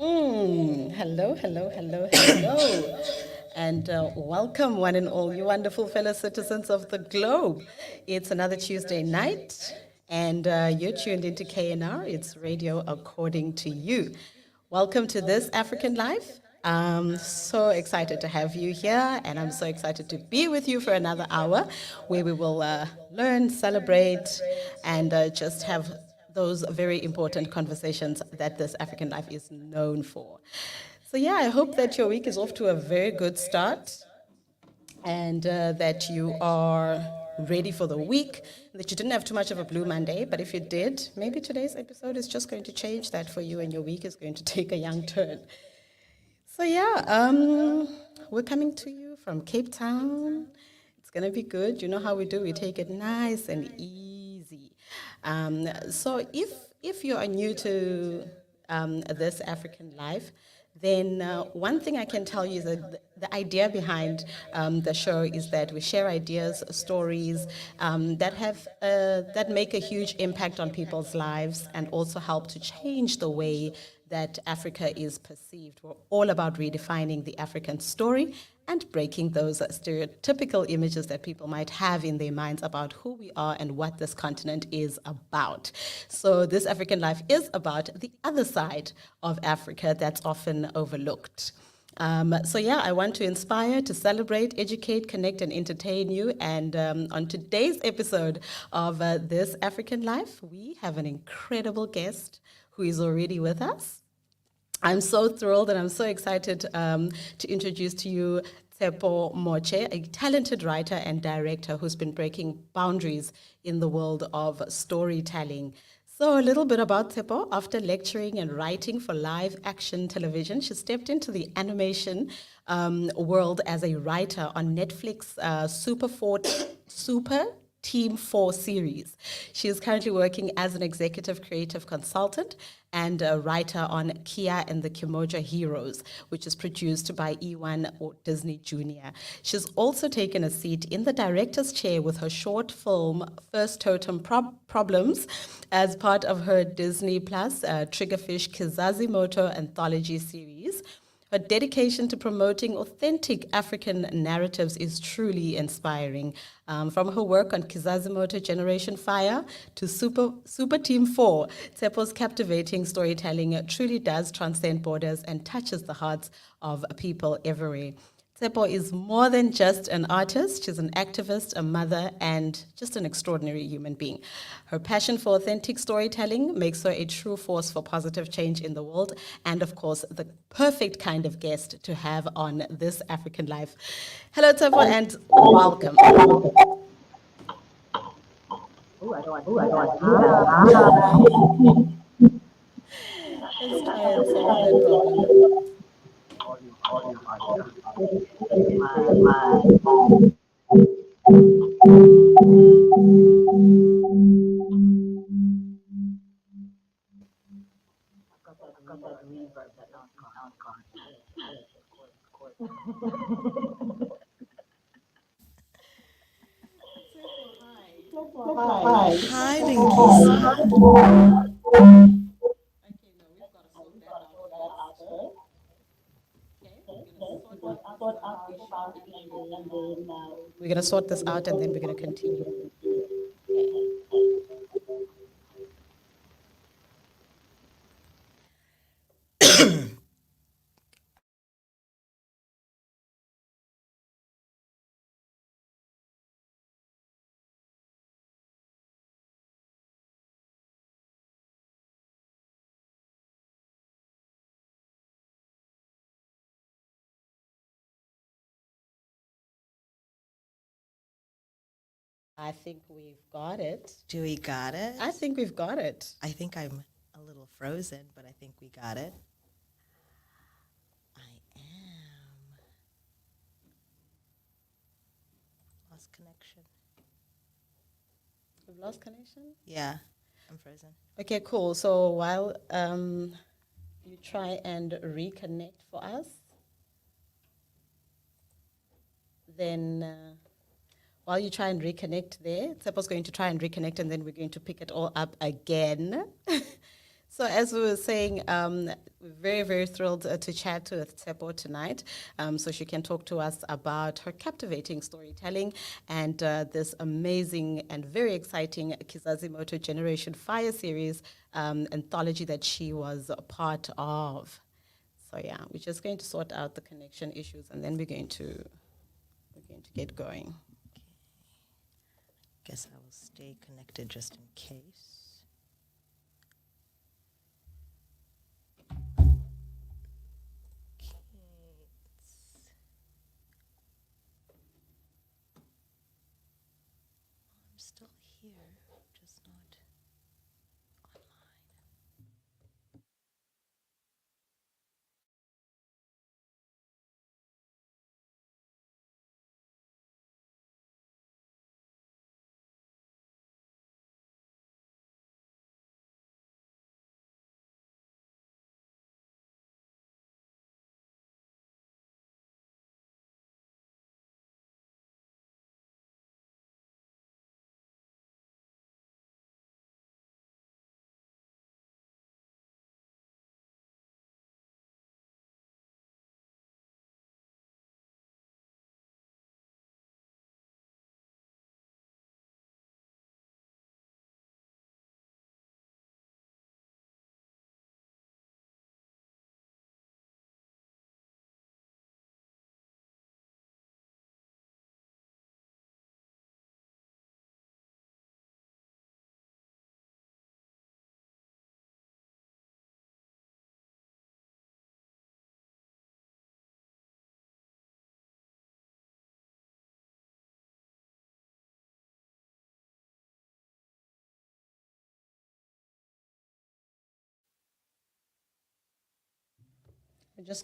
Hello, hello, hello, hello. And welcome, one and all, you wonderful fellow citizens of the globe. It's another Tuesday night, and you're tuned into KNR. It's radio according to you. Welcome to this African Life. I'm so excited to have you here, and I'm so excited to be with you for another hour where we will learn, celebrate, and just have those very important conversations that this African Life is known for. So, yeah, I hope that your week is off to a very good start and that you are ready for the week, that you didn't have too much of a Blue Monday, but if you did, maybe today's episode is just going to change that for you and your week is going to take a young turn. So, yeah, we're coming to you from Cape Town. It's going to be good. You know how we do, we take it nice and easy. So, if you are new to this African life, then one thing I can tell you is that the idea behind the show is that we share ideas, stories that make a huge impact on people's lives and also help to change the way that Africa is perceived. We're all about redefining the African story and breaking those stereotypical images that people might have in their minds about who we are and what this continent is about. So this African life is about the other side of Africa that's often overlooked. So yeah, I want to inspire, to celebrate, educate, connect, and entertain you. And on today's episode of This African Life, we have an incredible guest who is already with us. I'm so thrilled and I'm so excited to introduce to you Tshepo Moche, a talented writer and director who's been breaking boundaries in the world of storytelling. So a little bit about Tshepo. After lecturing and writing for live action television, she stepped into the animation world as a writer on Netflix Super Team 4 series. She is currently working as an executive creative consultant and a writer on Kiya and the Kimoja Heroes, which is produced by eOne or DisneyJnr. She's also taken a seat in the director's chair with her short film First Totem Problems as part of her Disney Plus Triggerfish Kizazi Moto anthology series. Her dedication to promoting authentic African narratives is truly inspiring. From her work on Kizazi Moto Generation Fire to Super Team 4, Tshepo's captivating storytelling truly does transcend borders and touches the hearts of people everywhere. Tshepo is more than just an artist. She's an activist, a mother, and just an extraordinary human being. Her passion for authentic storytelling makes her a true force for positive change in the world, and of course, the perfect kind of guest to have on This African Life. Hello, Tshepo, and welcome. Let's try and solve that problem. Hi, Lungiswa. Okay, no, we've got to sort that out first. Okay, we're going to sort this out and then we're going to continue. Okay. I think we've got it. Do we got it? I think we've got it. I think I'm a little frozen, but I think we got it. I am. Lost connection. We've lost connection? Yeah, I'm frozen. Okay, cool. So while you try and reconnect for us, then while you try and reconnect there, Tsepo's going to try and reconnect and then we're going to pick it all up again. So as we were saying, we're very, very thrilled to chat with Tshepo tonight, so she can talk to us about her captivating storytelling and this amazing and very exciting Kizazi Moto Generation Fire series anthology that she was a part of. So yeah, we're just going to sort out the connection issues, and then we're going to get going. Guess I will stay connected just in case. I'm still here, just not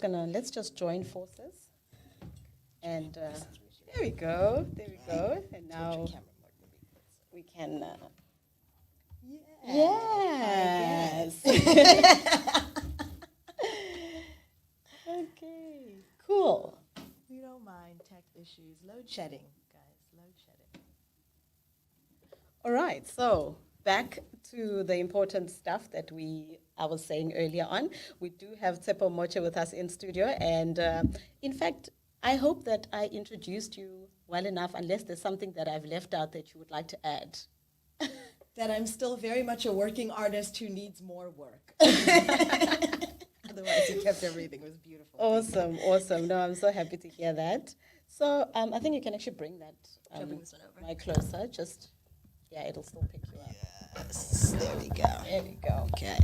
online. Let's just join forces. And there we go, And now we can, yes. Okay, cool. We don't mind tech issues. Load shedding, guys, load shedding. All right, so back to the important stuff that I was saying earlier on. We do have Tshepo Moche with us in studio, and in fact, I hope that I introduced you well enough, unless there's something that I've left out that you would like to add. That I'm still very much a working artist who needs more work. Otherwise, you kept everything. It was beautiful. Awesome. No, I'm so happy to hear that. So I think you can actually bring that Bring this one over? mic closer. Yeah, it'll still pick you up. Yes, there we go. There we go. Okay.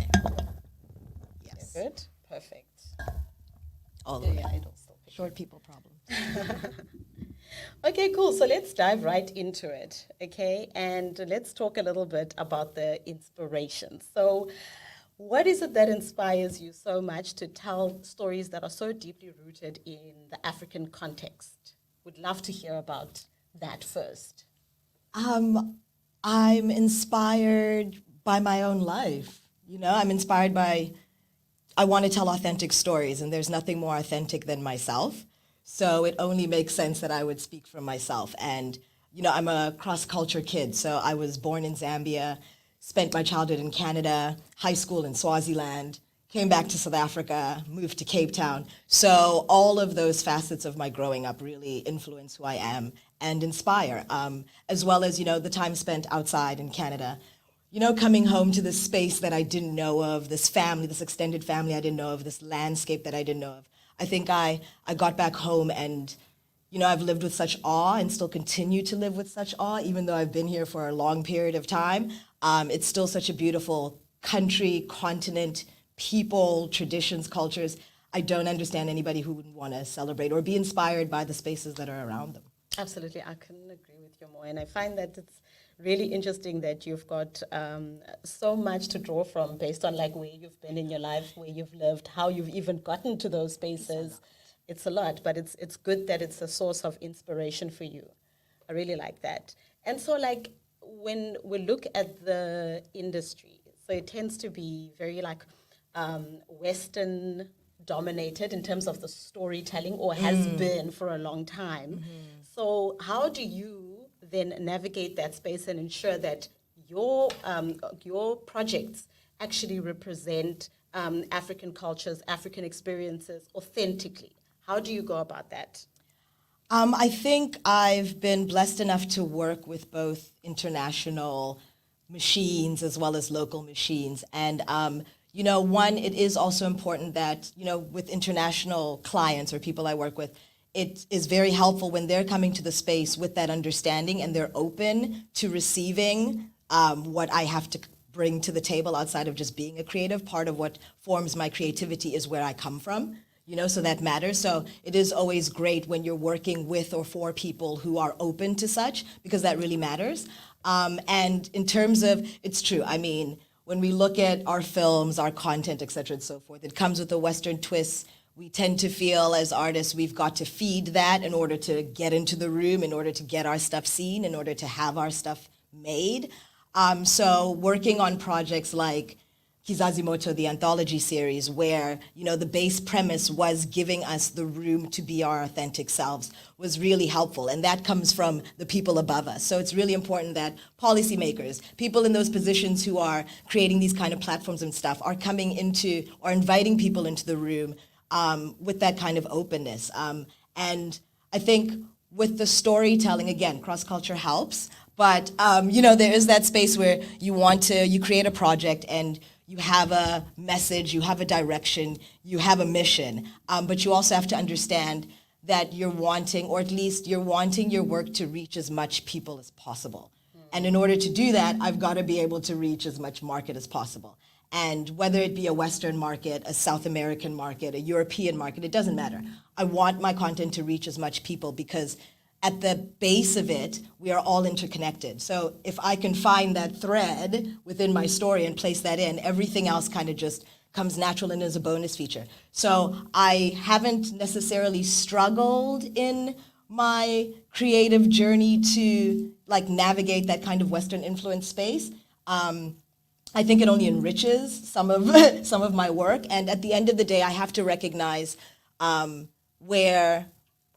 Yes. Good. Perfect. All the way. Yeah, it'll still pick Short people problem. Okay, cool. So let's dive right into it, okay? And let's talk a little bit about the inspiration. So what is it that inspires you so much to tell stories that are so deeply rooted in the African context? Would love to hear about that first. I'm inspired by my own life. You know, I'm inspired by, I want to tell authentic stories, and there's nothing more authentic than myself. So it only makes sense that I would speak from myself. And, you know, I'm a cross-culture kid. So I was born in Zambia, spent my childhood in Canada, high school in Swaziland, came back to South Africa, moved to Cape Town. So all of those facets of my growing up really influence who I am and inspire, as well as, you know, the time spent outside in Canada. You know, coming home to this space that I didn't know of, this family, this extended family I didn't know of, this landscape that I didn't know of. I think I got back home and, you know, I've lived with such awe and still continue to live with such awe, even though I've been here for a long period of time. It's still such a beautiful country, continent, people, traditions, cultures. I don't understand anybody who wouldn't want to celebrate or be inspired by the spaces that are around them. Absolutely, I couldn't agree with you more. And I find that it's really interesting that you've got so much to draw from based on like where you've been in your life, where you've lived, how you've even gotten to those spaces. It's a lot, but it's good that it's a source of inspiration for you. I really like that. And so like when we look at the industry, so it tends to be very like Western dominated in terms of the storytelling, or has been for a long time. So how do you then navigate that space and ensure that your projects actually represent African cultures, African experiences authentically? How do you go about that? I think I've been blessed enough to work with both international machines as well as local machines. And, one, it is also important that, with international clients or people I work with, it is very helpful when they're coming to the space with that understanding and they're open to receiving what I have to bring to the table outside of just being a creative. Part of what forms my creativity is where I come from. So that matters. So it is always great when you're working with or for people who are open to such, because that really matters. And in terms of, it's true, I mean, when we look at our films, our content, et cetera, and so forth, it comes with a Western twist. We tend to feel as artists we've got to feed that in order to get into the room, in order to get our stuff seen, in order to have our stuff made. So working on projects like Kizazi Moto, the anthology series, where the base premise was giving us the room to be our authentic selves, was really helpful, and that comes from the people above us. So it's really important that policymakers, people in those positions who are creating these kind of platforms and stuff, are coming into or inviting people into the room with that kind of openness. And I think with the storytelling, again, cross-culture helps, but there is that space where you create a project and you have a message, you have a direction, you have a mission, but you also have to understand that you're wanting your work to reach as much people as possible. And in order to do that, I've got to be able to reach as much market as possible. And whether it be a Western market, a South American market, a European market, it doesn't matter. I want my content to reach as much people because at the base of it, we are all interconnected. So if I can find that thread within my story and place that in, everything else kind of just comes natural and is a bonus feature. So I haven't necessarily struggled in my creative journey to navigate that kind of Western influence space. I think it only enriches some of my work. And at the end of the day, I have to recognize where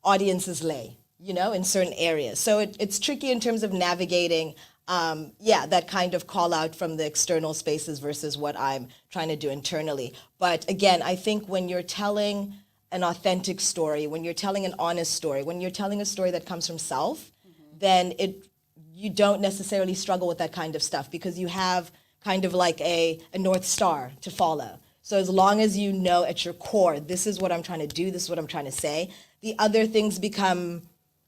audiences lay, in certain areas. So it's tricky in terms of navigating, that kind of call out from the external spaces versus what I'm trying to do internally. But again, I think when you're telling an authentic story, when you're telling an honest story, when you're telling a story that comes from self, then you don't necessarily struggle with that kind of stuff because you have kind of like a North Star to follow. So as long as you know at your core, this is what I'm trying to do, this is what I'm trying to say, the other things become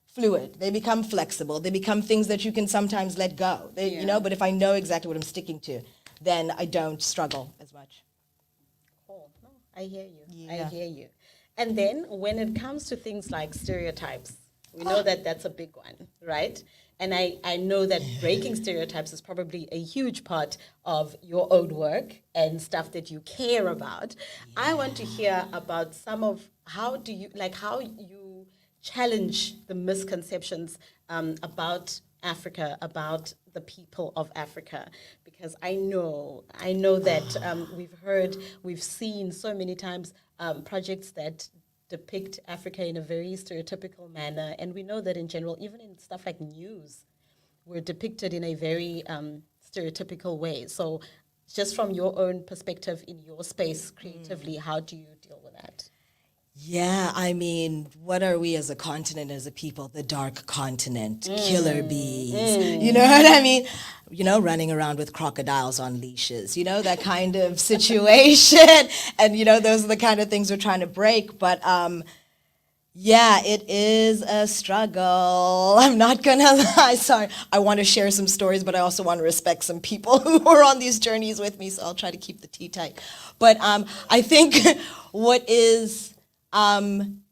fluid, they become flexible, they become things that you can sometimes let go, but if I know exactly what I'm sticking to, then I don't struggle as much. Cool. No, I hear you. Yeah. I hear you. And then when it comes to things like stereotypes, we know that that's a big one, right? And I know that breaking stereotypes is probably a huge part of your own work and stuff that you care about. Yeah. I want to hear about some of how you challenge the misconceptions about Africa, about the people of Africa, because I know that we've seen so many times projects that depict Africa in a very stereotypical manner, and we know that in general, even in stuff like news, we're depicted in a very stereotypical way. So just from your own perspective in your space creatively, how do you deal with that? Yeah, I mean, what are we as a continent, as a people? The dark continent, killer bees, you know what I mean? Running around with crocodiles on leashes, that kind of situation. And, those are the kind of things we're trying to break. But, it is a struggle. I'm not going to lie. Sorry. I want to share some stories, but I also want to respect some people who are on these journeys with me, so I'll try to keep the tea tight. But I think what is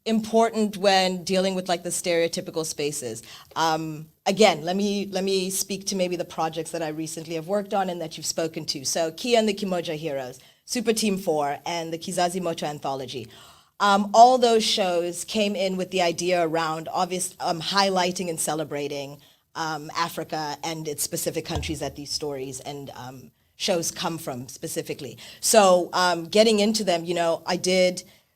important when dealing with the stereotypical spaces. Again, let me speak to maybe the projects that I recently have worked on and that you've spoken to. So Kiya and the Kimoja Heroes, Supa Team 4, and the Kizazi Moto anthology. All those shows came in with the idea around highlighting and celebrating Africa and its specific countries that these stories and shows come from specifically. So getting into them,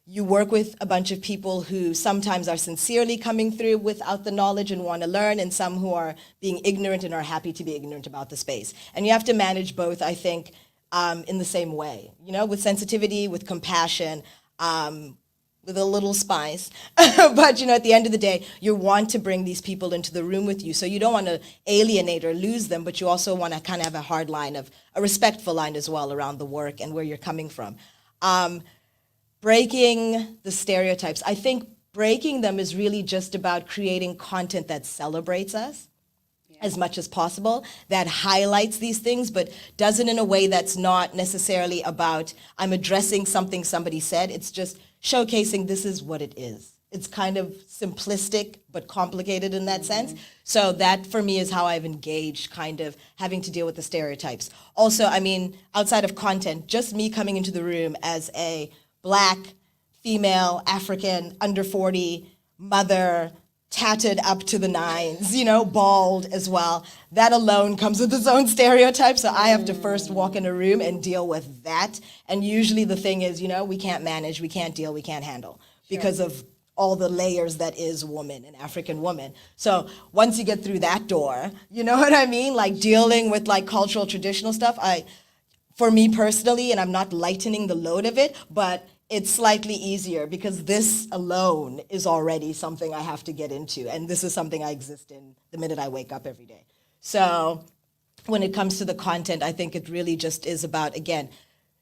you work with a bunch of people who sometimes are sincerely coming through without the knowledge and want to learn, and some who are being ignorant and are happy to be ignorant about the space. And you have to manage both, I think, in the same way, you know, with sensitivity, with compassion, with a little spice. But, you know, at the end of the day, you want to bring these people into the room with you. So you don't want to alienate or lose them, but you also want to kind of have a hard line, of a respectful line as well around the work and where you're coming from. Breaking the stereotypes. I think breaking them is really just about creating content that celebrates us as much as possible, that highlights these things, but does it in a way that's not necessarily about, I'm addressing something somebody said. It's just showcasing this is what it is. It's kind of simplistic, but complicated in that sense. So that, for me, is how I've engaged kind of having to deal with the stereotypes. Also, I mean, outside of content, just me coming into the room as a Black, female, African, under 40, mother, tatted up to the nines, you know, bald as well. That alone comes with its own stereotype. So I have to first walk in a room and deal with that. And usually the thing is, you know, we can't manage, we can't deal, we can't handle because of all the layers that is woman, an African woman. So once you get through that door, you know what I mean? Like dealing with like cultural, traditional stuff, for me personally, and I'm not lightening the load of it, but it's slightly easier because this alone is already something I have to get into. And this is something I exist in the minute I wake up every day. So when it comes to the content, I think it really just is about, again,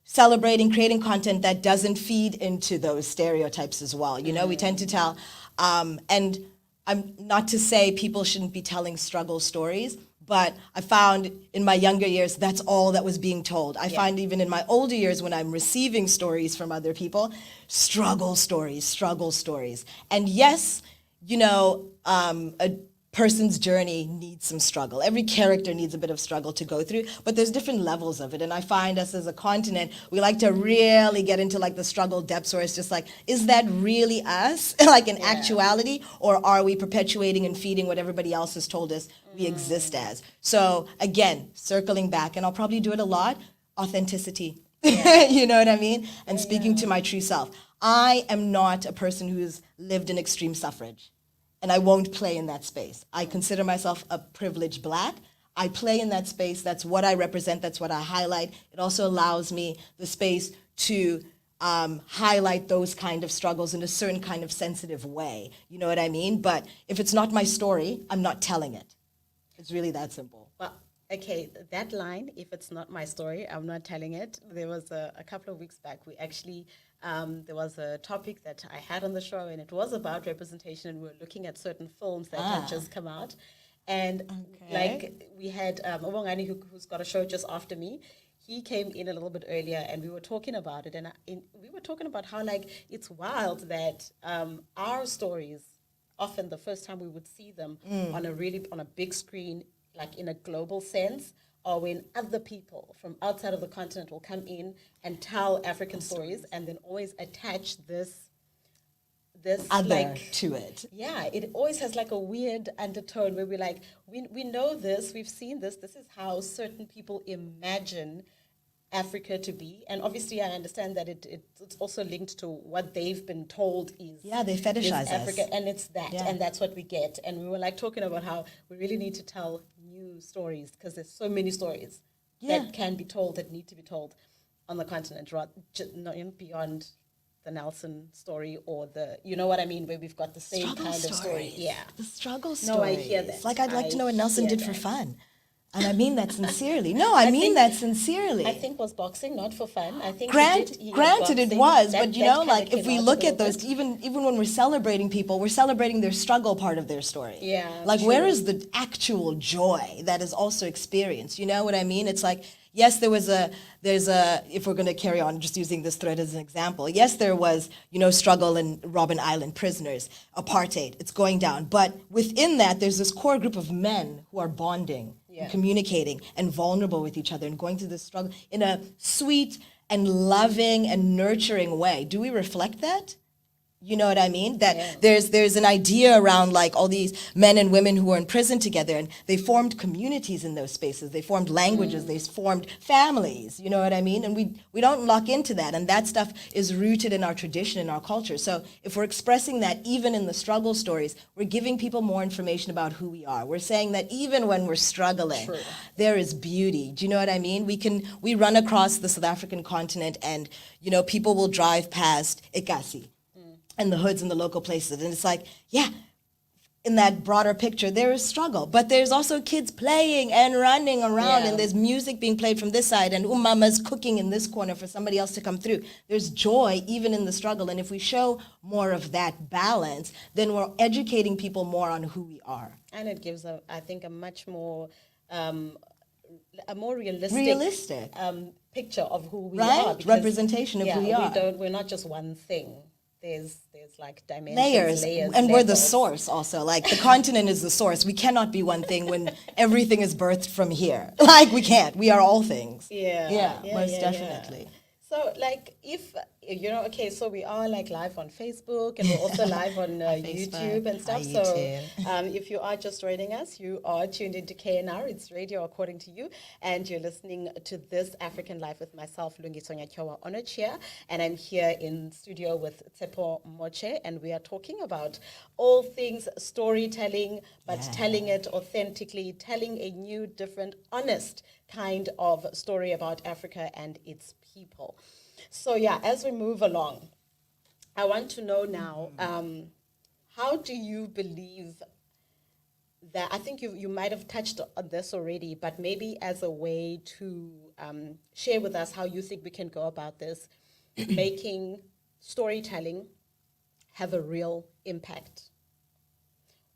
celebrating, creating content that doesn't feed into those stereotypes as well. You know, we tend to tell, and I'm not to say people shouldn't be telling struggle stories, but I found in my younger years, that's all that was being told. I find even in my older years when I'm receiving stories from other people, struggle stories. And yes, you know, a person's journey needs some struggle. Every character needs a bit of struggle to go through, but there's different levels of it. And I find us as a continent, we like to really get into like the struggle depths where it's just like, is that really us? Like in actuality, or are we perpetuating and feeding what everybody else has told us we exist as? So again, circling back, and I'll probably do it a lot, authenticity. You know what I mean? And speaking to my true self. I am not a person who's lived in extreme suffrage. And I won't play in that space. I consider myself a privileged Black. I play in that space. That's what I represent. That's what I highlight. It also allows me the space to highlight those kind of struggles in a certain kind of sensitive way. You know what I mean? But if it's not my story, I'm not telling it. It's really that simple. Well, okay, that line, if it's not my story, I'm not telling it. There was a couple of weeks back, we actually, there was a topic that I had on the show, and it was about representation, and we were looking at certain films that had just come out. And like we had Obongani, who's got a show just after me. He came in a little bit earlier, and we were talking about it, and we were talking about how like it's wild that our stories, often the first time we would see them on a big screen, like in a global sense, or when other people from outside of the continent will come in and tell African stories, and then always attach this Other like to it. yeah, it always has like a weird undertone where we're like, we know this, we've seen this is how certain people imagine Africa to be. And obviously I understand that it's also linked to what they've been told is they fetishize Africa, us. and it's that, and that's what we get. And we were like talking about how we really need to tell new stories, because there's so many stories that can be told, that need to be told on the continent, not beyond the Nelson story, or the, you know what I mean, where we've got the same Struggle kind of story. stories. Yeah. The struggle stories. No, I hear that. Like, I'd like to know what I Nelson hear did for that. fun. And I mean that sincerely. No, I mean that sincerely. I think was boxing not for fun. I think Granted it boxing, was, that- but you that know, kinda like if came we out a look at little those, bit. even when we're celebrating people, we're celebrating their struggle part of their story. Yeah, Like where true. is the actual joy that is also experienced? You know what I mean? It's like, yes, there's a, if we're going to carry on just using this thread as an example, yes, there was, you know, struggle in Robben Island, prisoners, apartheid, it's going down. But within that, there's this core group of men who are bonding, and communicating, and vulnerable with each other, and going through this struggle in a sweet and loving and nurturing way. Do we reflect that? You know what I mean? That there's an idea around like all these men and women who were in prison together, and they formed communities in those spaces. They formed languages. They formed families. You know what I mean? And we don't lock into that, and that stuff is rooted in our tradition, in our culture. So if we're expressing that even in the struggle stories, we're giving people more information about who we are. We're saying that even when we're struggling, there is beauty. Do you know what I mean? We run across the South African continent, and people will drive past Ekasi and the hoods and the local places. And it's like, yeah, in that broader picture, there is struggle. But there's also kids playing and running around, and there's music being played from this side, and umama's cooking in this corner for somebody else to come through. There's joy even in the struggle. And if we show more of that balance, then we're educating people more on who we are. And it gives, I think, a much more, a more realistic picture of who we are. Because, representation of who we are. We're not just one thing. There's like dimensions, layers, and we're the source also. Like the continent is the source. We cannot be one thing when everything is birthed from here. Like we can't. We are all things. Yeah, most definitely. So like if, okay, so we are like live on Facebook, and we're also live on YouTube and stuff. So if you are just joining us, you are tuned into KNR. It's radio according to you. And you're listening to this African Life with myself, Lungiswa Nyatyowa-Onochie. And I'm here in studio with Tshepo Moche. And we are talking about all things storytelling, but telling it authentically, telling a new, different, honest kind of story about Africa and its people. So as we move along, I want to know now, how do you believe that, I think you might have touched on this already, but maybe as a way to share with us how you think we can go about this, making storytelling have a real impact.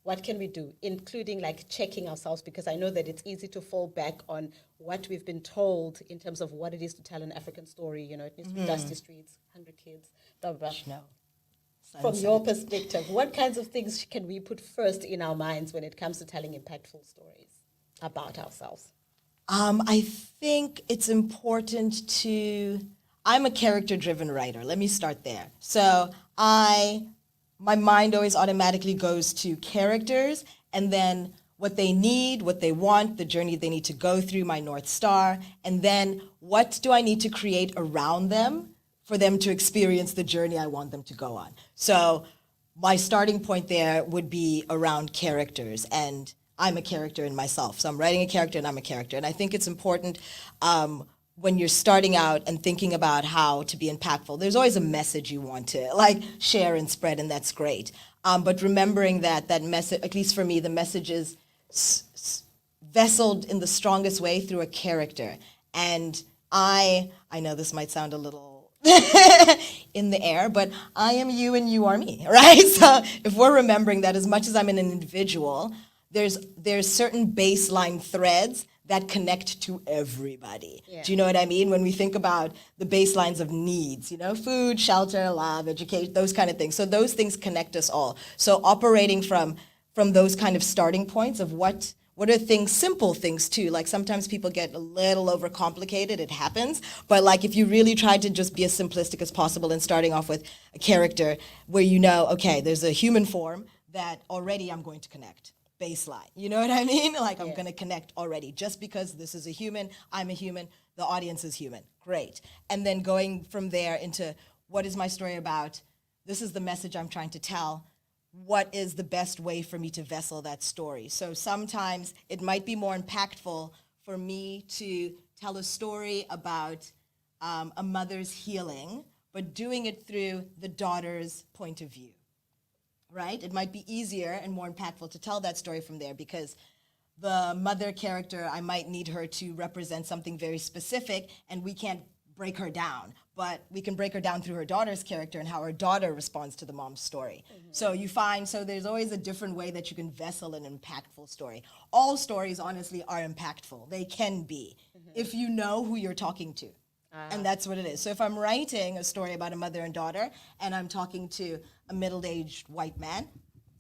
What can we do, including like checking ourselves? Because I know that it's easy to fall back on what we've been told in terms of what it is to tell an African story. It needs to be dusty streets, 100 kids, blah, blah, blah. No. From your perspective, what kinds of things can we put first in our minds when it comes to telling impactful stories about ourselves? I think it's important I'm a character-driven writer. Let me start there. So my mind always automatically goes to characters, and then what they need, what they want, the journey they need to go through, my North Star, and then what do I need to create around them for them to experience the journey I want them to go on. So my starting point there would be around characters, and I'm a character in myself. So I'm writing a character and I'm a character. And I think it's important when you're starting out and thinking about how to be impactful, there's always a message you want to like share and spread, and that's great. But remembering that message, at least for me, the message is vesseled in the strongest way through a character. And I know this might sound a little in the air, but I am you and you are me, right? So if we're remembering that as much as I'm an individual, there's certain baseline threads that connect to everybody. Yeah. Do you know what I mean? When we think about the baselines of needs, food, shelter, love, education, those kind of things. So those things connect us all. So operating from those kind of starting points of what are things, simple things too. Like sometimes people get a little overcomplicated, it happens. But like if you really try to just be as simplistic as possible and starting off with a character where okay, there's a human form that already I'm going to connect. Baseline. You know what I mean? Like I'm going to connect already. Just because this is a human, I'm a human, the audience is human. Great. And then going from there into what is my story about? This is the message I'm trying to tell. What is the best way for me to vessel that story? So sometimes it might be more impactful for me to tell a story about a mother's healing, but doing it through the daughter's point of view. Right? It might be easier and more impactful to tell that story from there because the mother character, I might need her to represent something very specific, and we can't break her down, but we can break her down through her daughter's character and how her daughter responds to the mom's story. Mm-hmm. So there's always a different way that you can vessel an impactful story. All stories, honestly, are impactful. They can be, if you know who you're talking to. And that's what it is. So if I'm writing a story about a mother and daughter and I'm talking to a middle-aged white man,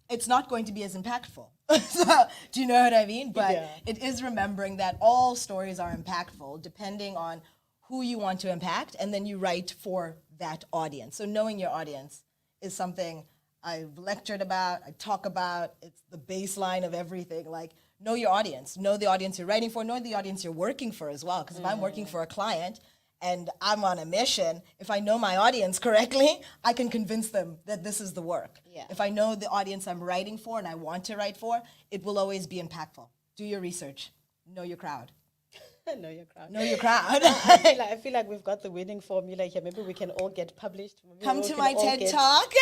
it's not going to be as impactful. So, do you know what I mean? But it is remembering that all stories are impactful depending on who you want to impact, and then you write for that audience. So knowing your audience is something I've lectured about, I talk about. It's the baseline of everything. Like, know your audience, know the audience you're writing for, know the audience you're working for as well. Because if I'm working for a client and I'm on a mission, if I know my audience correctly, I can convince them that this is the work. Yeah. If I know the audience I'm writing for and I want to write for, it will always be impactful. Do your research. Know your crowd. Know your crowd. Know your crowd. I feel like we've got the winning formula here. Maybe we can all get published. Maybe Come we to can my all TED get- Talk.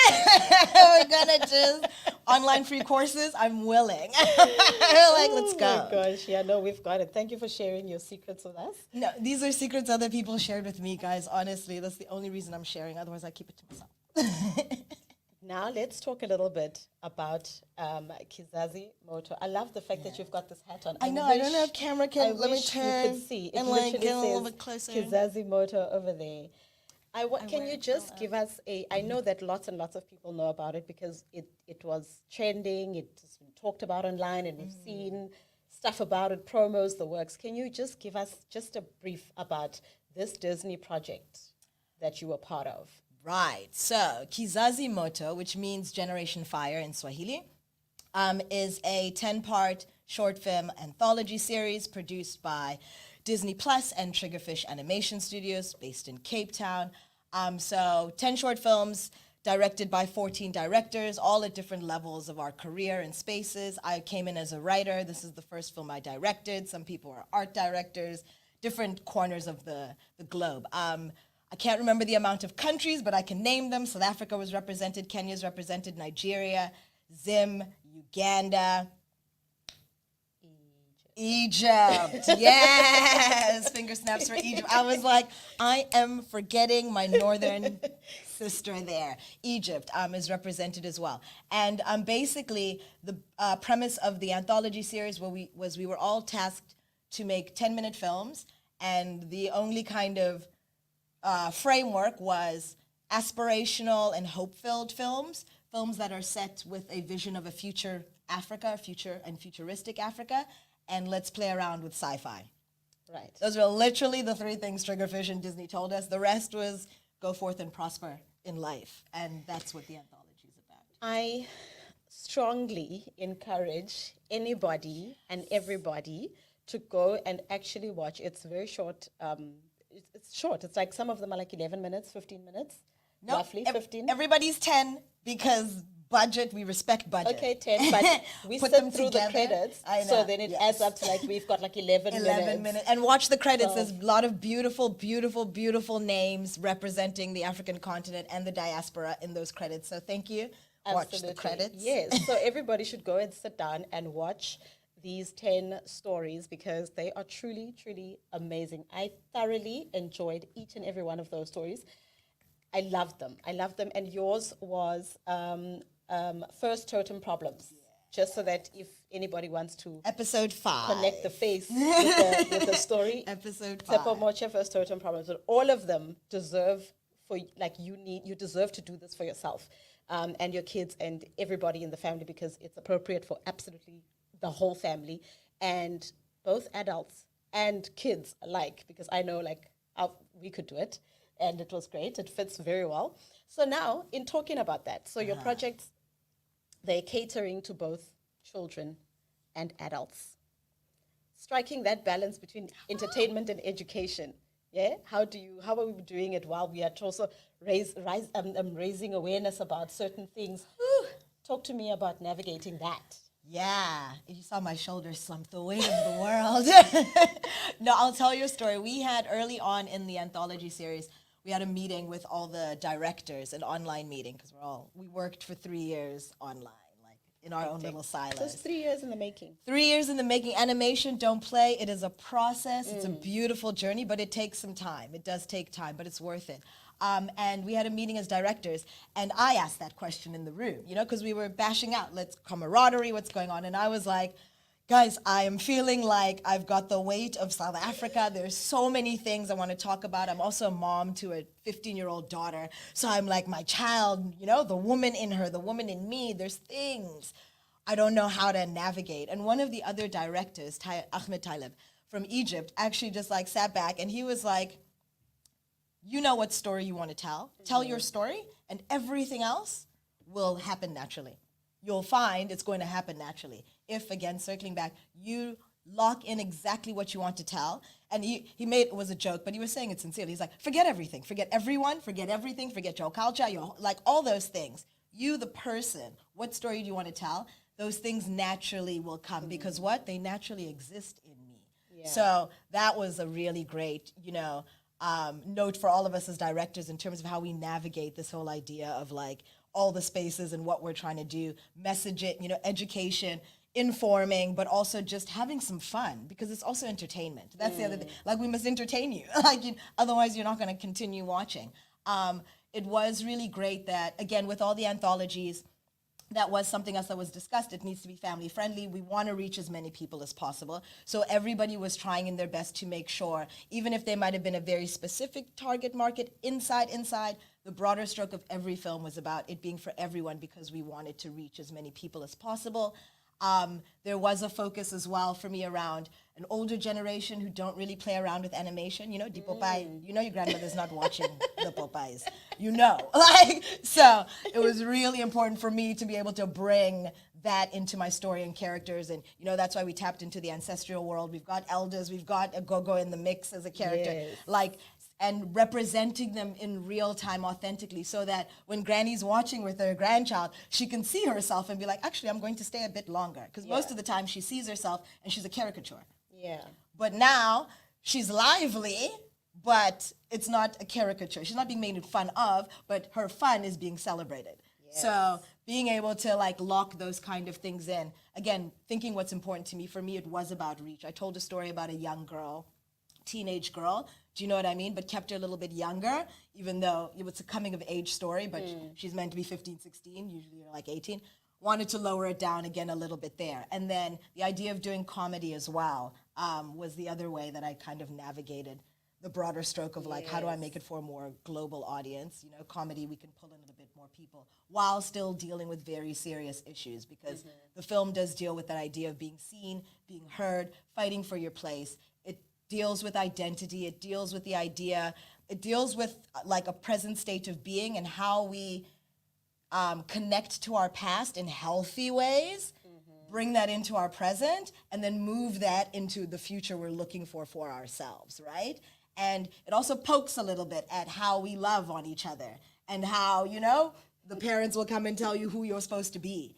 We're gonna just online free courses. I'm willing. Like, let's Oh go. my gosh, yeah, no, we've got it. Thank you for sharing your secrets with us. No, these are secrets other people shared with me, guys. Honestly, that's the only reason I'm sharing. Otherwise, I keep it to myself. Now let's talk a little bit about Kizazi Moto. I love the fact that you've got this hat on. I know, I don't know wish- if camera can- I let me wish you turn could see. It and, like, literally get a little says bit closer. Kizazi Moto over there. Can wear you it just give us I know that lots and lots of people know about it because it was trending, it's been talked about online, and we've seen stuff about it, promos, the works. Can you just give us just a brief about this Disney project that you were part of? Right. So, Kizazi Moto, which means Generation Fire in Swahili, is a 10-part short film anthology series produced by Disney Plus and Triggerfish Animation Studios based in Cape Town. So 10 short films directed by 14 directors, all at different levels of our career and spaces. I came in as a writer. This is the first film I directed. Some people are art directors, different corners of the globe. I can't remember the amount of countries, but I can name them. South Africa was represented, Kenya's represented, Nigeria, Zim, Uganda, Egypt. Yes, finger snaps for Egypt. I was like, I am forgetting my northern sister there. Egypt is represented as well. And basically, the premise of the anthology series was we were all tasked to make 10-minute films, and the only kind of framework was aspirational and hope-filled films that are set with a vision of a future Africa, futuristic Africa, and let's play around with sci-fi. Right. Those were literally the three things Triggerfish and Disney told us. The rest was go forth and prosper in life, and that's what the anthology is about. I strongly encourage anybody and everybody to go and actually watch. It's very short. It's short. It's like some of them are like 11 minutes, 15 minutes, No, roughly 15. Everybody's 10 because budget, we respect budget. Okay, 10, but we Put sit them through together. the credits, I so know, then it yes. adds up to like we've got like 11 minutes. And watch the credits. There's a lot of beautiful, beautiful, beautiful names representing the African continent and the diaspora in those credits. So thank you. Watch the Absolutely. credits. Yes, so everybody should go and sit down and watch these 10 stories because they are truly, truly amazing. I thoroughly enjoyed each and every one of those stories. I loved them. And yours was First Totem Problems. Just so that if anybody wants to Episode 5. connect the face with the story, Episode 5. Tshepo Moche, First Totem Problems. But all of them deserve you deserve to do this for yourself and your kids and everybody in the family because it's appropriate for absolutely the whole family and both adults and kids alike because I know we could do it and it was great. It fits very well. So now in talking about that, so your projects, they're catering to both children and adults. Striking that balance between entertainment and education. Yeah, how are we doing it while we are also raising awareness about certain things? Talk to me about navigating that. Yeah, you saw my shoulders slump, the weight of the world. No, I'll tell you a story. We had early on in the anthology series, we had a meeting with all the directors, an online meeting, because we worked for 3 years online, like in our own little silos. So it's 3 years in the making. 3 years in the making. Animation, don't play. It is a process. It's a beautiful journey, but it takes some time. It does take time, but it's worth it. And we had a meeting as directors, and I asked that question in the room, because we were bashing out, let's camaraderie, what's going on? And I was like, guys, I am feeling like I've got the weight of South Africa. There's so many things I want to talk about. I'm also a mom to a 15-year-old daughter. So I'm like, my child, the woman in her, the woman in me, there's things I don't know how to navigate. And one of the other directors, Ahmed Talib from Egypt, actually just sat back and he was like, you know what story you want to tell. Tell your story and everything else will happen naturally. You'll find it's going to happen naturally. If, again, circling back, you lock in exactly what you want to tell. And he made, it was a joke, but he was saying it sincerely. He's like, forget everything, forget everyone, forget everything, forget your culture, your, like all those things. You, the person, what story do you want to tell? Those things naturally will come because what? They naturally exist in me. Yeah. So that was a really great, note for all of us as directors in terms of how we navigate this whole idea of like all the spaces and what we're trying to do, message it, education, informing, but also just having some fun because it's also entertainment. That's the other thing. Like we must entertain you. Otherwise you're not going to continue watching. It was really great that, again, with all the anthologies, that was something else that was discussed. It needs to be family friendly. We want to reach as many people as possible. So everybody was trying in their best to make sure, even if they might have been a very specific target market, inside, the broader stroke of every film was about it being for everyone because we wanted to reach as many people as possible. There was a focus as well for me around an older generation who don't really play around with animation. The Popeye, your grandmother's not watching the Popeyes. So it was really important for me to be able to bring that into my story and characters. And, that's why we tapped into the ancestral world. We've got elders, we've got a go-go in the mix as a character. Yes. And representing them in real time authentically so that when Granny's watching with her grandchild, she can see herself and be like, actually, I'm going to stay a bit longer. Because most of the time she sees herself and she's a caricature. Yeah. But now she's lively, but it's not a caricature. She's not being made fun of, but her fun is being celebrated. Yes. So being able to lock those kind of things in. Again, thinking what's important to me, for me, it was about reach. I told a story about a young girl, teenage girl, do you know what I mean? But kept her a little bit younger, even though it was a coming of age story, but she's meant to be 15, 16, usually you're 18. Wanted to lower it down again a little bit there. And then the idea of doing comedy as well was the other way that I kind of navigated the broader stroke of how do I make it for a more global audience? Comedy, we can pull in a bit more people while still dealing with very serious issues because the film does deal with that idea of being seen, being heard, fighting for your place. It deals with identity, it deals with the idea, it deals with a present state of being and how we connect to our past in healthy ways, bring that into our present, and then move that into the future we're looking for ourselves, right? And it also pokes a little bit at how we love on each other and how, the parents will come and tell you who you're supposed to be,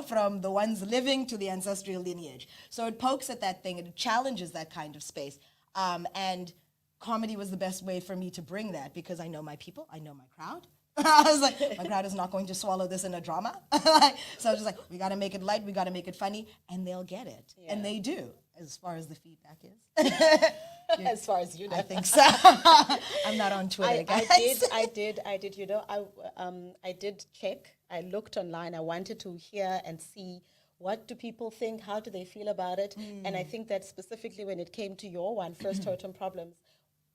from the ones living to the ancestral lineage. So it pokes at that thing and it challenges that kind of space. And comedy was the best way for me to bring that because I know my people, I know my crowd. I was like, my crowd is not going to swallow this in a drama. So I was just like, we got to make it light, we got to make it funny, and they'll get it. Yeah. And they do, as far as the feedback is. As far as you know. I think so. I'm not on Twitter, guys. I did. I did check. I looked online. I wanted to hear and see what do people think, how do they feel about it. And I think that specifically when it came to your one, First Totem Problems,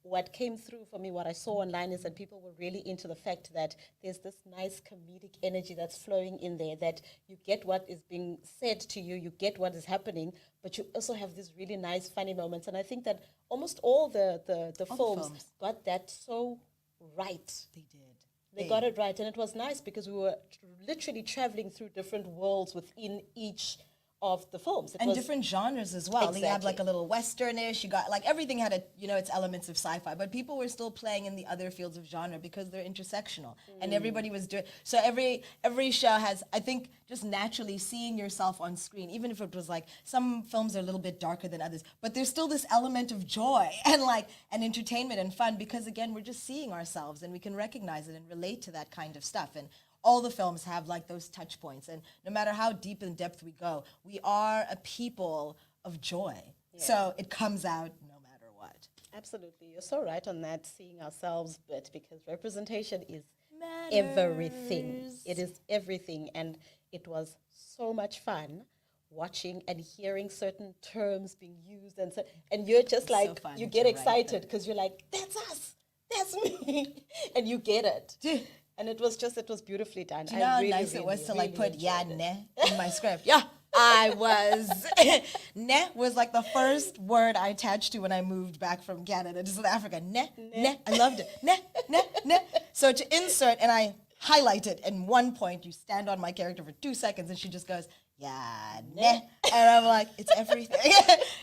what came through for me, what I saw online is that people were really into the fact that there's this nice comedic energy that's flowing in there, that you get what is being said to you, you get what is happening, but you also have these really nice, funny moments. And I think that almost all the films got that so right. They did. They got it right. And it was nice because we were literally traveling through different worlds within each of the films. And different genres as well. Exactly. You have a little Westernish, you got everything had its elements of sci-fi, but people were still playing in the other fields of genre because they're intersectional. And everybody was doing, so every show has, I think, just naturally seeing yourself on screen, even if it was some films are a little bit darker than others, but there's still this element of joy and entertainment and fun because again, we're just seeing ourselves and we can recognize it and relate to that kind of stuff. And all the films have those touch points. And no matter how deep in depth we go, we are a people of joy. Yeah. So it comes out no matter what. Absolutely. You're so right on that, seeing ourselves, but because representation is everything. It is everything. And it was so much fun watching and hearing certain terms being used. And you're just you get excited because you're like, that's us. That's me. And you get it. And it was beautifully done. Do you know how nice it was to put ne in my script? Yeah, I was. Ne was the first word I attached to when I moved back from Canada to South Africa. Ne. I loved it. Ne. So to insert, and I highlighted. And one point, you stand on my character for 2 seconds, and she just goes, yeah, nah. And I'm like, it's everything.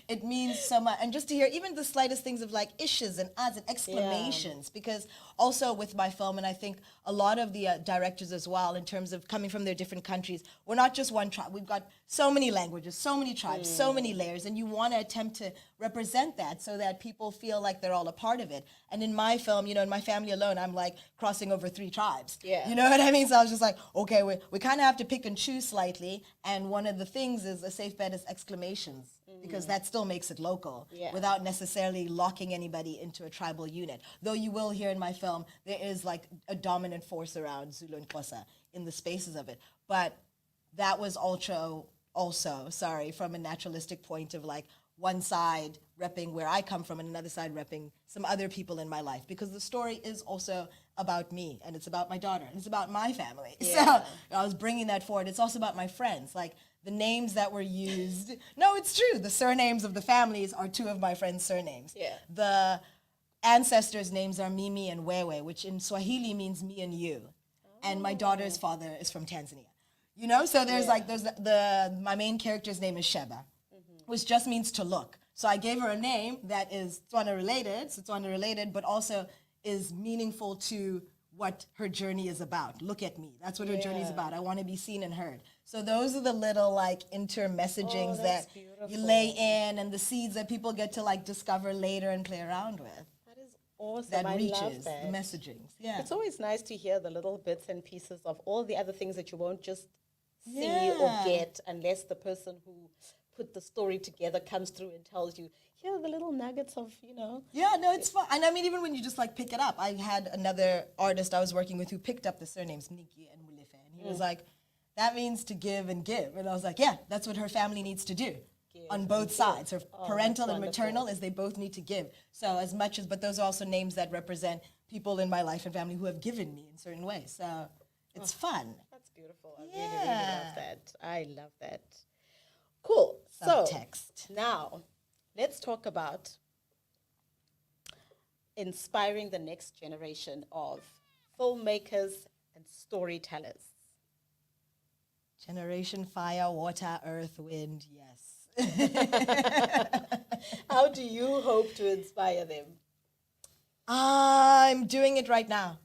It means so much. And just to hear even the slightest things of like ishes and adds and exclamations, because also with my film, and I think a lot of the directors as well, in terms of coming from their different countries, we're not just one tribe. We've got so many languages, so many tribes, so many layers, and you want to attempt to represent that so that people feel like they're all a part of it. And in my film, you know, in my family alone, I'm like crossing over 3 tribes. Yeah. You know what I mean? So I was just like, okay, we kind of have to pick and choose slightly. And one of the things is a safe bet is exclamations, because that still makes it local without necessarily locking anybody into a tribal unit. Though you will hear in my film, there is like a dominant force around Zulu and Xhosa in the spaces of it. But that was also, from a naturalistic point of like one side repping where I come from and another side repping some other people in my life, because the story is also about me, and it's about my daughter, and it's about my family. So I was bringing that forward. It's also about my friends, like the names that were used. No, it's true. The surnames of the families are 2 of my friends' surnames. Yeah. The ancestors' names are Mimi and Wewe, which in Swahili means me and you. And my daughter's father is from Tanzania. You know, so there's like, my main character's name is Sheba, which just means to look. So I gave her a name that is Tswana related, but also is meaningful to what her journey is about. Look at me. That's what her journey is about. I want to be seen and heard. So those are the little like inter-messagings that you lay in, and the seeds that people get to like discover later and play around with. That is awesome. That I reaches love that. the messagings. Yeah. It's always nice to hear the little bits and pieces of all the other things that you won't just see or get unless the person who put the story together comes through and tells you, here are the little nuggets of, you know. Yeah, no, it's fun. And I mean, even when you just like pick it up, I had another artist I was working with who picked up the surnames Niki and Mulefe, and he was like, that means to give and give. And I was like, yeah, that's what her family needs to do. On both sides, her parental and maternal, is they both need to give. So as much as, but those are also names that represent people in my life and family who have given me in certain ways. So it's fun. That's beautiful. I really, really love that. I love that. Cool. Subtext. So now let's talk about inspiring the next generation of filmmakers and storytellers. Generation fire, water, earth, wind, yes. How do you hope to inspire them? I'm doing it right now.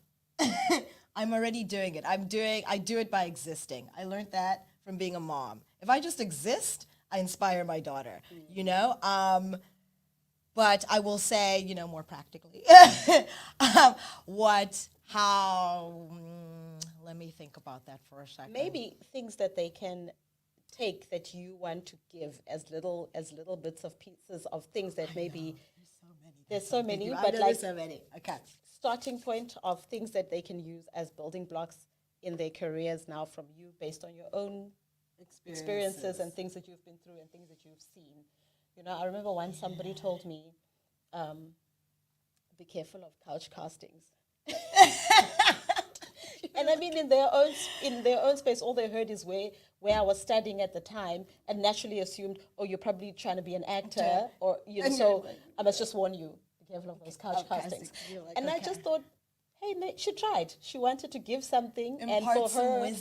I'm already doing it. I do it by existing. I learned that from being a mom. If I just exist, I inspire my daughter, you know? But I will say, you know, more practically, let me think about that for a second. Maybe things that they can take that you want to give as little bits of pieces of things that maybe there's so many, but like so many. Okay. Starting point of things that they can use as building blocks in their careers now from you, based on your own experiences and things that you've been through and things that you've seen. You know, I remember once somebody told me, be careful of couch castings. And I mean, in their own space, all they heard is where I was studying at the time, and naturally assumed, oh, you're probably trying to be an actor, or you know. So I must just warn you, be careful of those couch castings. Like, and I just thought, hey, she tried. She wanted to give something, and for her,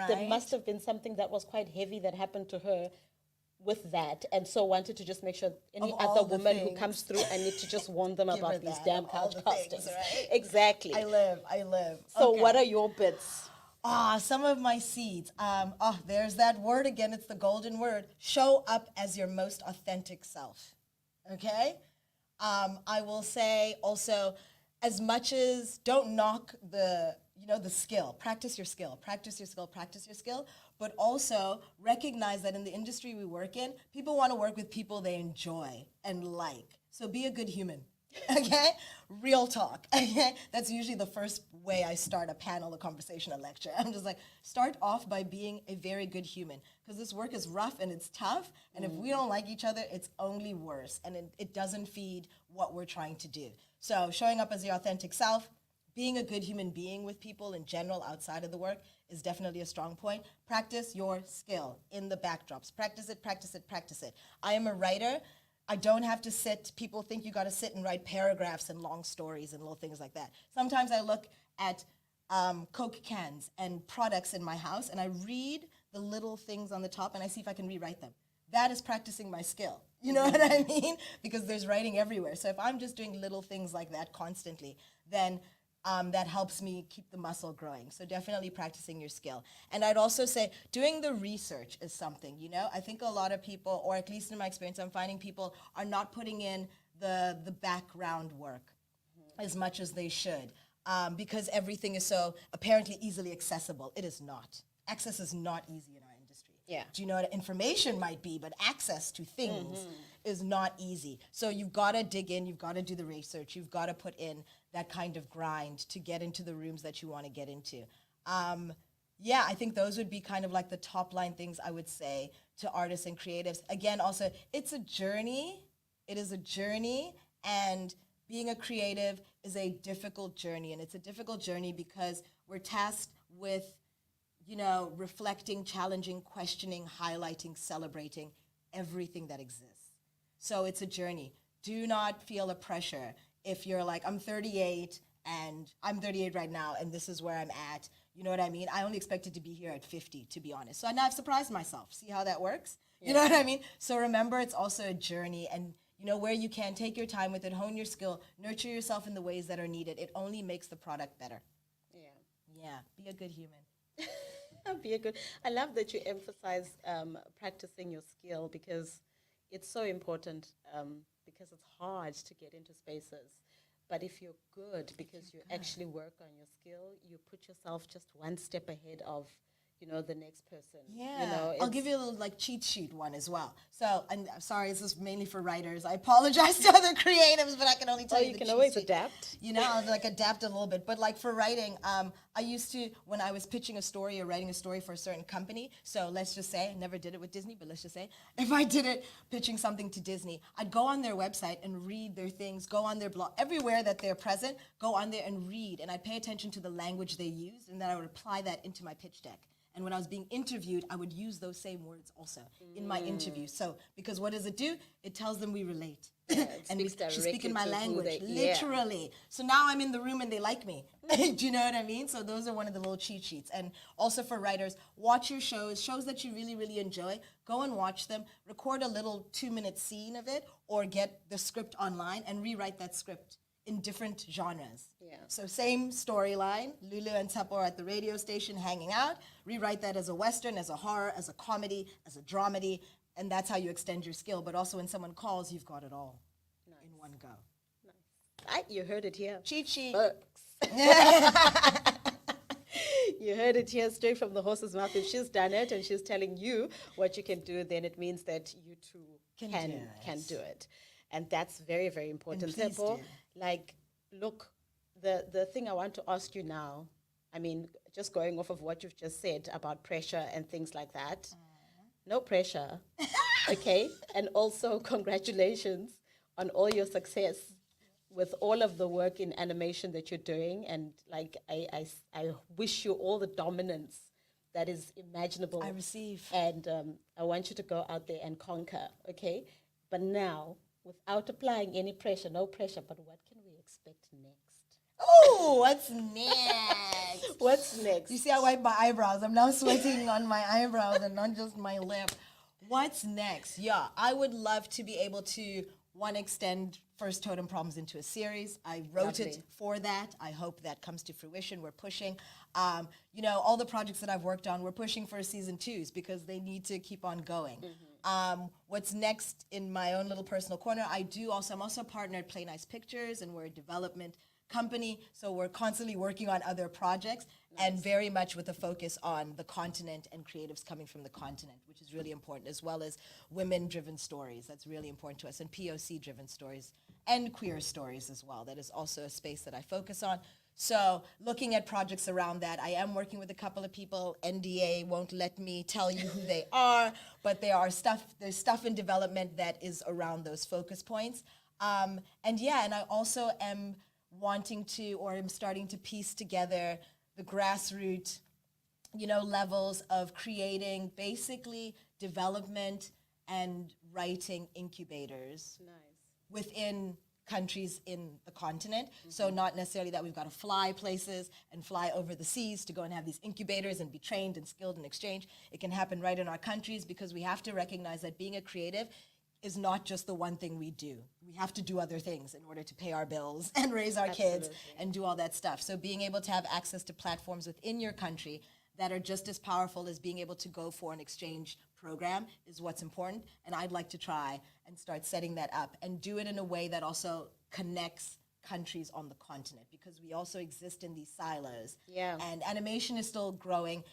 there must have been something that was quite heavy that happened to her with that, and so wanted to just make sure any other woman who comes through, I need to just warn them about these damn couch castings. Right? Exactly. I live. So what are your bits? Some of my seeds. There's that word again. It's the golden word. Show up as your most authentic self. Okay? I will say also, as much as don't knock the skill. Practice your skill. But also recognize that in the industry we work in, people want to work with people they enjoy and like. So be a good human, okay? Real talk, okay? That's usually the first way I start a panel, a conversation, a lecture. I'm just like, start off by being a very good human, because this work is rough and it's tough, and if we don't like each other, it's only worse, and it doesn't feed what we're trying to do. So showing up as your authentic self, being a good human being with people in general outside of the work is definitely a strong point. Practice your skill in the backdrops. Practice it. I am a writer. I don't have to sit. People think you got to sit and write paragraphs and long stories and little things like that. Sometimes I look at Coke cans and products in my house, and I read the little things on the top and I see if I can rewrite them. That is practicing my skill. You know what I mean? Because there's writing everywhere. So if I'm just doing little things like that constantly, then that helps me keep the muscle growing. So definitely practicing your skill. And I'd also say doing the research is something, you know? I think a lot of people, or at least in my experience, I'm finding people are not putting in the background work as much as they should, because everything is so apparently easily accessible. It is not. Access is not easy in our industry. Yeah. Do you know what information might be, but access to things is not easy. So you've got to dig in, you've got to do the research, you've got to put in that kind of grind to get into the rooms that you want to get into. Yeah, I think those would be kind of like the top line things I would say to artists and creatives. Again, also, it's a journey. It is a journey, and being a creative is a difficult journey. And it's a difficult journey because we're tasked with, you know, reflecting, challenging, questioning, highlighting, celebrating everything that exists. So it's a journey. Do not feel a pressure if you're like, I'm 38 and I'm 38 right now and this is where I'm at. You know what I mean? I only expected to be here at 50, to be honest. So now I've surprised myself. See how that works? Yeah. You know what I mean? So remember, it's also a journey, and you know, where you can, take your time with it, hone your skill, nurture yourself in the ways that are needed. It only makes the product better. Yeah. Yeah, be a good human. Be a good. I love that you emphasize practicing your skill, because it's so important, because it's hard to get into spaces. But if you're good, because you actually work on your skill, you put yourself just one step ahead of, you know, the next person. Yeah, you know, I'll give you a little like cheat sheet one as well. So, and I'm sorry, this is mainly for writers. I apologize to other creatives, but I can only tell you. You the can cheat always sheet. adapt. You know, I'll like adapt a little bit. But like for writing, I used to, when I was pitching a story or writing a story for a certain company. So let's just say, I never did it with Disney, but let's just say, if I did it pitching something to Disney, I'd go on their website and read their things, go on their blog, everywhere that they're present, go on there and read. And I'd pay attention to the language they used, and then I would apply that into my pitch deck. And when I was being interviewed, I would use those same words also in my interview. So, because what does it do? It tells them we relate. Yeah, and she's speaking my to who language, they- literally. So now I'm in the room and they like me. Do you know what I mean? So those are one of the little cheat sheets. And also for writers, watch your shows that you really, really enjoy. Go and watch them. Record a little 2-minute scene of it, or get the script online and rewrite that script in different genres. Yeah. So same storyline, Lulu and Tshepo are at the radio station hanging out. Rewrite that as a Western, as a horror, as a comedy, as a dramedy, and that's how you extend your skill. But also when someone calls, you've got it all in one go. Nice. You heard it here. Cheat sheet. Books. You heard it here straight from the horse's mouth. If she's done it and she's telling you what you can do, then it means that you too can do it. And that's very, very important. And please Tshepo, do. like, look, the thing I want to ask you now, I mean, just going off of what you've just said about pressure and things like that, no pressure, okay? And also congratulations on all your success with all of the work in animation that you're doing. And like, I wish you all the dominance that is imaginable. I receive. And I want you to go out there and conquer, okay? But now, without applying any pressure, no pressure, but what can we expect next? Oh, what's next? What's next? You see, I wipe my eyebrows. I'm now sweating on my eyebrows and not just my lip. What's next? Yeah, I would love to be able to, extend First Totem Problems into a series. I wrote it for that. I hope that comes to fruition. We're pushing. You know, all the projects that I've worked on, we're pushing for season 2s because they need to keep on going. What's next in my own little personal corner, I'm also partnered Play Nice Pictures, and we're a development company, so we're constantly working on other projects, and very much with a focus on the continent and creatives coming from the continent, which is really important, as well as women-driven stories. That's really important to us, and POC-driven stories, and queer stories as well. That is also a space that I focus on. So looking at projects around that, I am working with a couple of people. NDA won't let me tell you who they are, but there's stuff in development that is around those focus points. And I also am I'm starting to piece together the grassroots, levels of creating basically development and writing incubators within countries in the continent. So not necessarily that we've got to fly places and fly over the seas to go and have these incubators and be trained and skilled and exchange. It can happen right in our countries, because we have to recognize that being a creative is not just the one thing we do. We have to do other things in order to pay our bills and raise our kids and do all that stuff. So being able to have access to platforms within your country that are just as powerful as being able to go for an exchange program is what's important. And I'd like to try and start setting that up and do it in a way that also connects countries on the continent, because we also exist in these silos. Yeah. And animation is still growing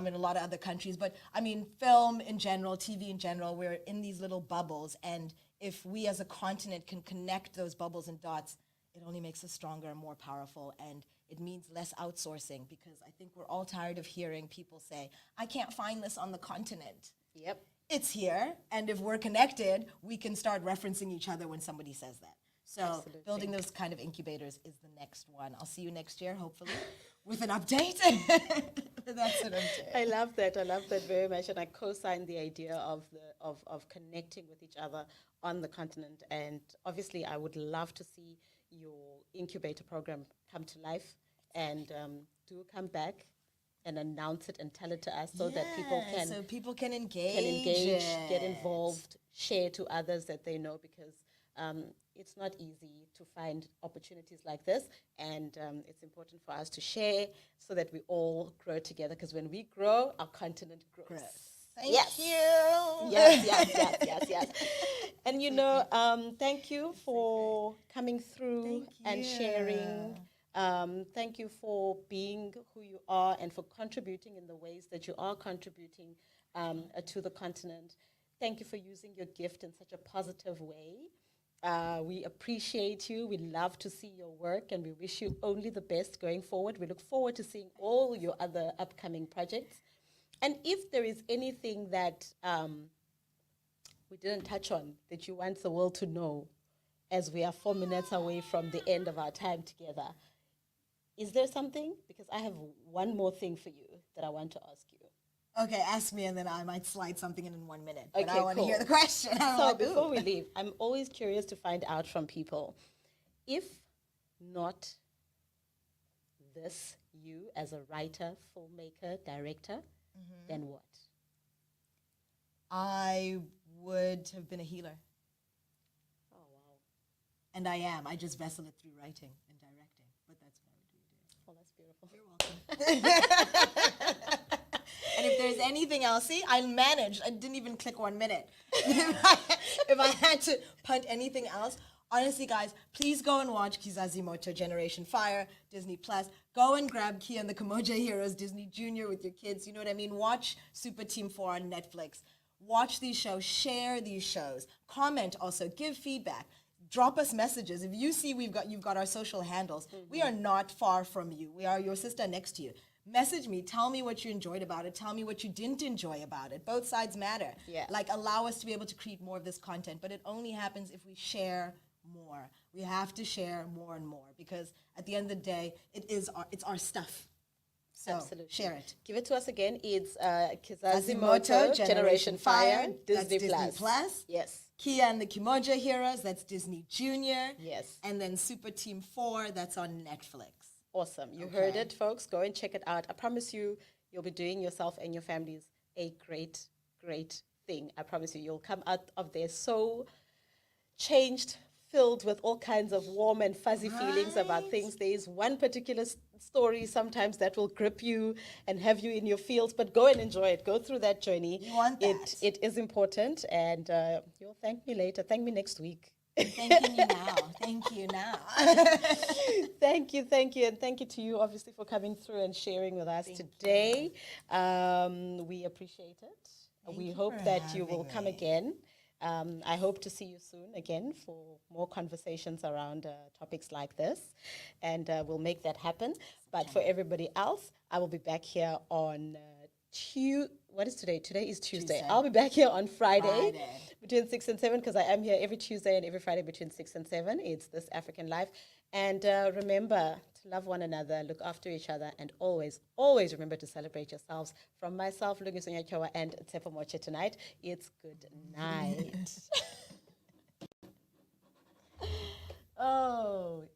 in a lot of other countries. But I mean, film in general, TV in general, we're in these little bubbles. And if we as a continent can connect those bubbles and dots, it only makes us stronger and more powerful. And it means less outsourcing, because I think we're all tired of hearing people say, I can't find this on the continent. Yep. It's here. And if we're connected, we can start referencing each other when somebody says that. So Absolutely. building those kind of incubators is the next one. I'll see you next year, hopefully, with an update. That's what I'm doing. I love that. I love that very much, and I co-sign the idea of connecting with each other on the continent. And obviously, I would love to see your incubator program come to life, and do come back and announce it and tell it to us, so that people can engage, get involved, share to others that they know, because it's not easy to find opportunities like this, and it's important for us to share so that we all grow together, because when we grow, our continent grows. Thank you. Yes. And thank you for coming through and sharing. Thank you for being who you are and for contributing in the ways that you are contributing to the continent. Thank you for using your gift in such a positive way. We appreciate you. We love to see your work, and we wish you only the best going forward. We look forward to seeing all your other upcoming projects. And if there is anything that we didn't touch on that you want the world to know, as we are 4 minutes away from the end of our time together, is there something? Because I have one more thing for you that I want to ask you. Okay, ask me, and then I might slide something in 1 minute. But Okay, I want to cool. hear the question. So before we leave, I'm always curious to find out from people, if not this, you as a writer, filmmaker, director, then what? I would have been a healer. Oh, wow. And I am. I just vessel it through writing and directing. But that's what I would do. Oh, that's beautiful. You're welcome. And if there's anything else, see, I managed. I didn't even click 1 minute. If I had to punt anything else, honestly, guys, please go and watch Kizazi Moto, Generation Fire, Disney+. Go and grab Kiya and the Kimoja Heroes, DisneyJnr with your kids. You know what I mean? Watch Supa Team 4 on Netflix. Watch these shows. Share these shows. Comment also. Give feedback. Drop us messages. If you see you've got our social handles, we are not far from you. We are your sister next to you. Message me. Tell me what you enjoyed about it. Tell me what you didn't enjoy about it. Both sides matter. Yeah. Like, allow us to be able to create more of this content. But it only happens if we share more. We have to share more and more, because at the end of the day, it's our stuff. So Absolutely. share it. Give it to us again. It's Kizazi Moto, Moto, Generation Fire, that's Disney+. Plus. Yes. Kiya and the Kimoja Heroes, that's DisneyJnr. Yes. And then Supa Team 4, that's on Netflix. Awesome. You heard it, folks. Go and check it out. I promise you'll be doing yourself and your families a great, great thing. I promise you'll come out of there so changed, filled with all kinds of warm and fuzzy feelings about things. There is one particular story sometimes that will grip you and have you in your feels, but go and enjoy it. Go through that journey. You want that. It is important, and you'll thank me later. Thank me next week. Thanking you now. Thank you now. Thank you, and thank you to you, obviously, for coming through and sharing with us today. We appreciate it. We hope that you will come again. I hope to see you soon again for more conversations around topics like this, and we'll make that happen. But for everybody else, I will be back here on what is today? Today is Tuesday. I'll be back here on Friday between 6 and 7, because I am here every Tuesday and every Friday between 6 and 7. It's This African Life. And remember to love one another, look after each other, and always, always remember to celebrate yourselves. From myself, Lungiswa, and Tshepo Moche tonight, it's good night. Oh,